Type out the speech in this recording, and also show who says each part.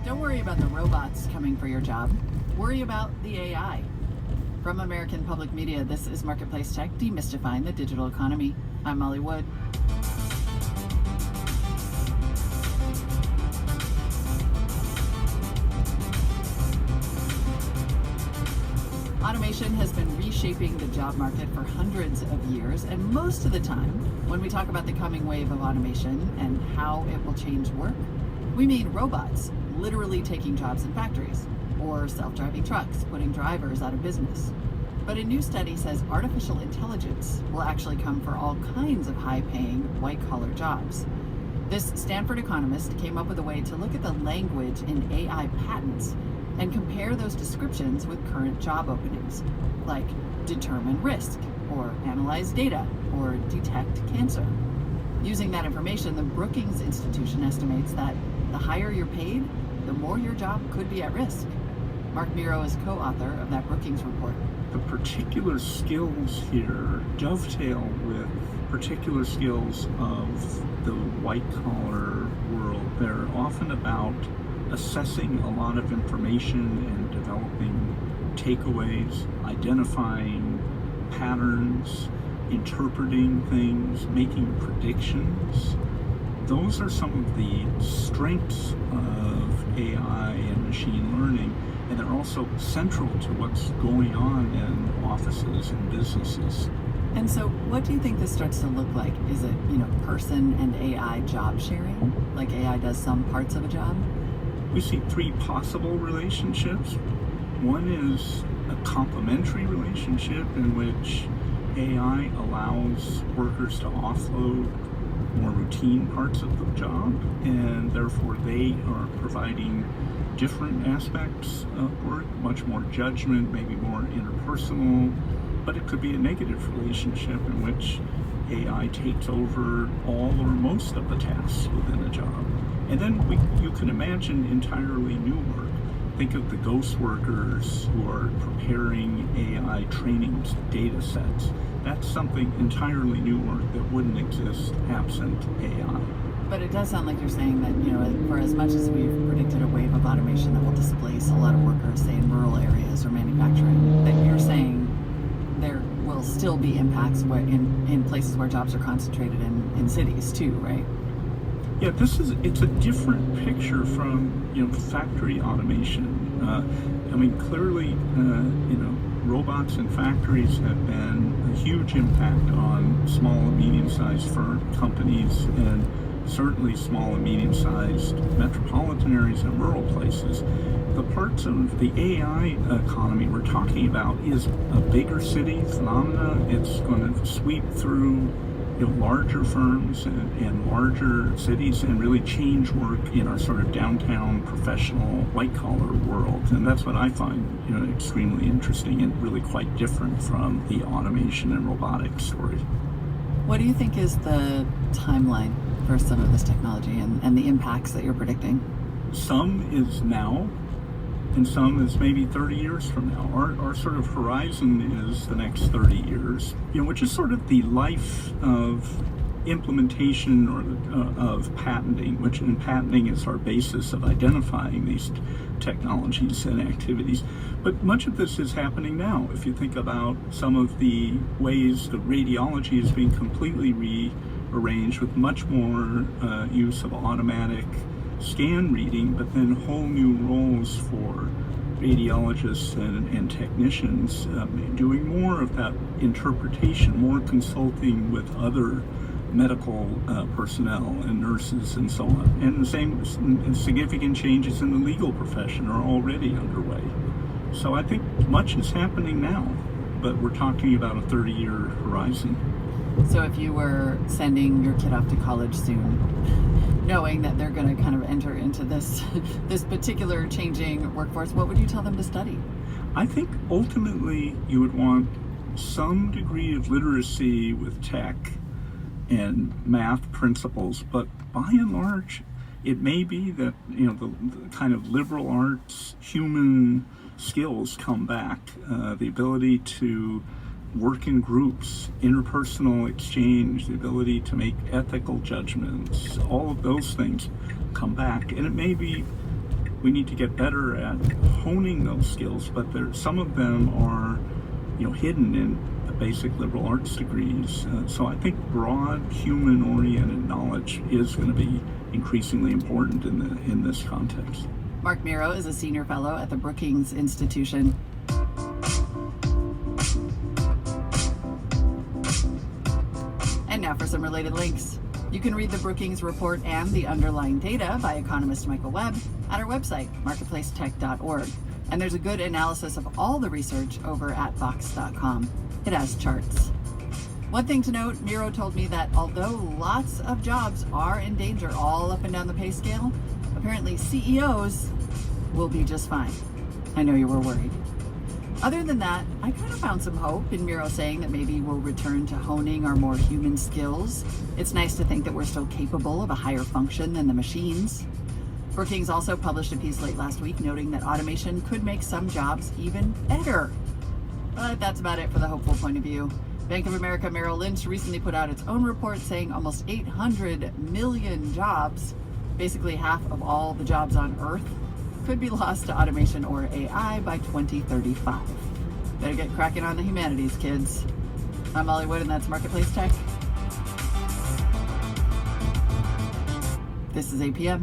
Speaker 1: Don't worry about the robots coming for your job. Worry about the AI. From American Public Media, this is Marketplace Tech, demystifying the digital economy. I'm Molly Wood. Automation has been reshaping the job market for hundreds of years, and most of the time, when we talk about the coming wave of automation and how it will change work, we mean robots literally taking jobs in factories, or self-driving trucks putting drivers out of business. But a new study says artificial intelligence will actually come for all kinds of high-paying, white-collar jobs. This Stanford economist came up with a way to look at the language in AI patents and compare those descriptions with current job openings, like determine risk, or analyze data, or detect cancer. Using that information, the Brookings Institution estimates that the higher you're paid, the more your job could be at risk. Mark Miro is co-author of that Brookings report.
Speaker 2: The particular skills here dovetail with particular skills of the white-collar world. They're often about assessing a lot of information and developing takeaways, identifying patterns, interpreting things, making predictions. Those are some of the strengths of AI and machine learning, and they're also central to what's going on in offices and businesses.
Speaker 1: And so what do you think this starts to look like? Is it, person and AI job sharing, like AI does some parts of a job?
Speaker 2: We see three possible relationships. One is a complementary relationship in which AI allows workers to offload more routine parts of the job, and therefore they are providing different aspects of work, much more judgment, maybe more interpersonal, but it could be a negative relationship in which AI takes over all or most of the tasks within a job. And then you can imagine entirely new work. Think of the ghost workers who are preparing AI training data sets. That's something entirely new work that wouldn't exist absent AI.
Speaker 1: But it does sound like you're saying that, for as much as we've predicted a wave of automation that will displace a lot of workers, say in rural areas or manufacturing, that you're saying there will still be impacts in places where jobs are concentrated in cities too, right?
Speaker 2: Yeah, it's a different picture from factory automation. Clearly, robots in factories have been a huge impact on small and medium-sized companies, and certainly small and medium-sized metropolitan areas and rural places. The parts of the AI economy we're talking about is a bigger city phenomena. It's going to sweep through larger firms and larger cities and really change work in our sort of downtown professional white-collar world. And that's what I find extremely interesting and really quite different from the automation and robotics story.
Speaker 1: What do you think is the timeline for some of this technology and the impacts that you're predicting?
Speaker 2: Some is now, and some is maybe 30 years from now. Our sort of horizon is the next 30 years, which is sort of the life of implementation or of patenting, which in patenting is our basis of identifying these technologies and activities. But much of this is happening now. If you think about some of the ways that radiology is being completely rearranged with much more use of automatic scan reading, but then whole new roles for radiologists and technicians doing more of that interpretation, more consulting with other medical personnel and nurses and so on. And the same significant changes in the legal profession are already underway. So I think much is happening now, but we're talking about a 30-year horizon.
Speaker 1: So if you were sending your kid off to college soon, knowing that they're going to kind of enter into this particular changing workforce, what would you tell them to study?
Speaker 2: I think ultimately you would want some degree of literacy with tech and math principles, but by and large, it may be that the kind of liberal arts, human skills come back, the ability to work in groups, interpersonal exchange, the ability to make ethical judgments, all of those things come back. And it may be We need to get better at honing those skills, but some of them are, hidden in the basic liberal arts degrees. So I think broad human-oriented knowledge is going to be increasingly important in this context.
Speaker 1: Mark Miro is a senior fellow at the Brookings Institution. And now for some related links. You can read the Brookings report and the underlying data by economist Michael Webb at our website, marketplacetech.org. And there's a good analysis of all the research over at Vox.com. It has charts. One thing to note, Miro told me that although lots of jobs are in danger all up and down the pay scale, apparently CEOs will be just fine. I know you were worried. Other than that, I kind of found some hope in Miro saying that maybe we'll return to honing our more human skills. It's nice to think that we're still capable of a higher function than the machines. Brookings also published a piece late last week noting that automation could make some jobs even better. But that's about it for the hopeful point of view. Bank of America Merrill Lynch recently put out its own report saying almost 800 million jobs, basically half of all the jobs on Earth, could be lost to automation or AI by 2035. Better get cracking on the humanities, kids. I'm Molly Wood, and that's Marketplace Tech. This is APM.